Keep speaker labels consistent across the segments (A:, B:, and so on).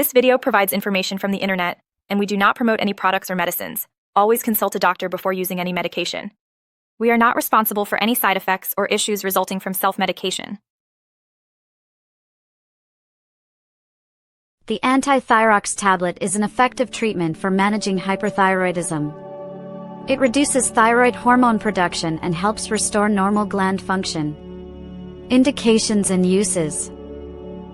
A: This video provides information from the internet, and we do not promote any products or medicines. Always consult a doctor before using any medication. We are not responsible for any side effects or issues resulting from self-medication.
B: The Anti Thyrox Tablet is an effective treatment for managing hyperthyroidism. It reduces thyroid hormone production and helps restore normal gland function. Indications and uses.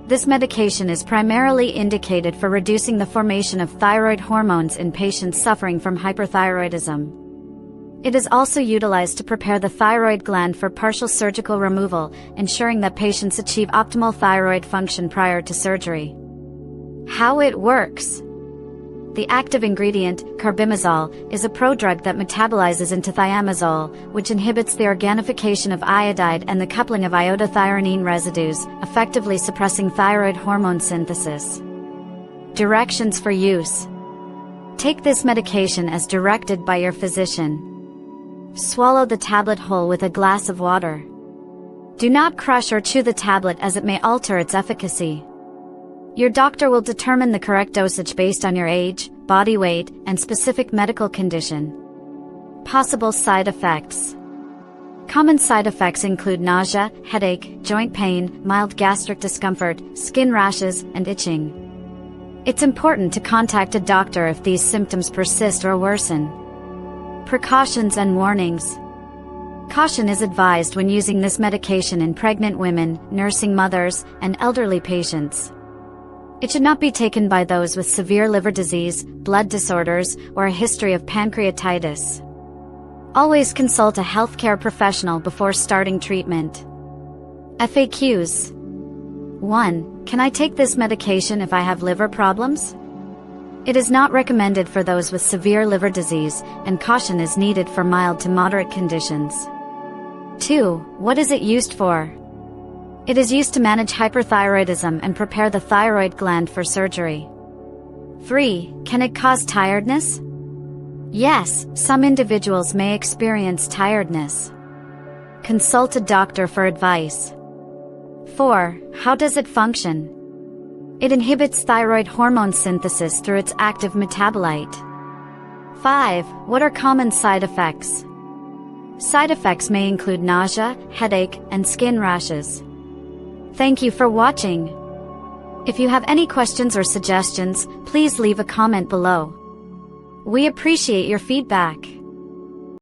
B: This medication is primarily indicated for reducing the formation of thyroid hormones in patients suffering from hyperthyroidism. It is also utilized to prepare the thyroid gland for partial surgical removal, ensuring that patients achieve optimal thyroid function prior to surgery. How it works. The active ingredient, Carbimazole, is a prodrug that metabolizes into thiamazole, which inhibits the organification of iodide and the coupling of iodothyronine residues, effectively suppressing thyroid hormone synthesis. Directions for use. Take this medication as directed by your physician. Swallow the tablet whole with a glass of water. Do not crush or chew the tablet as it may alter its efficacy. Your doctor will determine the correct dosage based on your age, body weight, and specific medical condition. Possible side effects. Common side effects include nausea, headache, joint pain, mild gastric discomfort, skin rashes, and itching. It's important to contact a doctor if these symptoms persist or worsen. Precautions and warnings. Caution is advised when using this medication in pregnant women, nursing mothers, and elderly patients. It should not be taken by those with severe liver disease, blood disorders, or a history of pancreatitis. Always consult a healthcare professional before starting treatment. FAQs. 1. Can I take this medication if I have liver problems? It is not recommended for those with severe liver disease, and caution is needed for mild to moderate conditions. 2. What is it used for? It is used to manage hyperthyroidism and prepare the thyroid gland for surgery. 3. Can it cause tiredness? Yes, some individuals may experience tiredness. Consult a doctor for advice. 4. How does it function? It inhibits thyroid hormone synthesis through its active metabolite. 5. What are common side effects? Side effects may include nausea, headache, and skin rashes. Thank you for watching. If you have any questions or suggestions, please leave a comment below. We appreciate your feedback.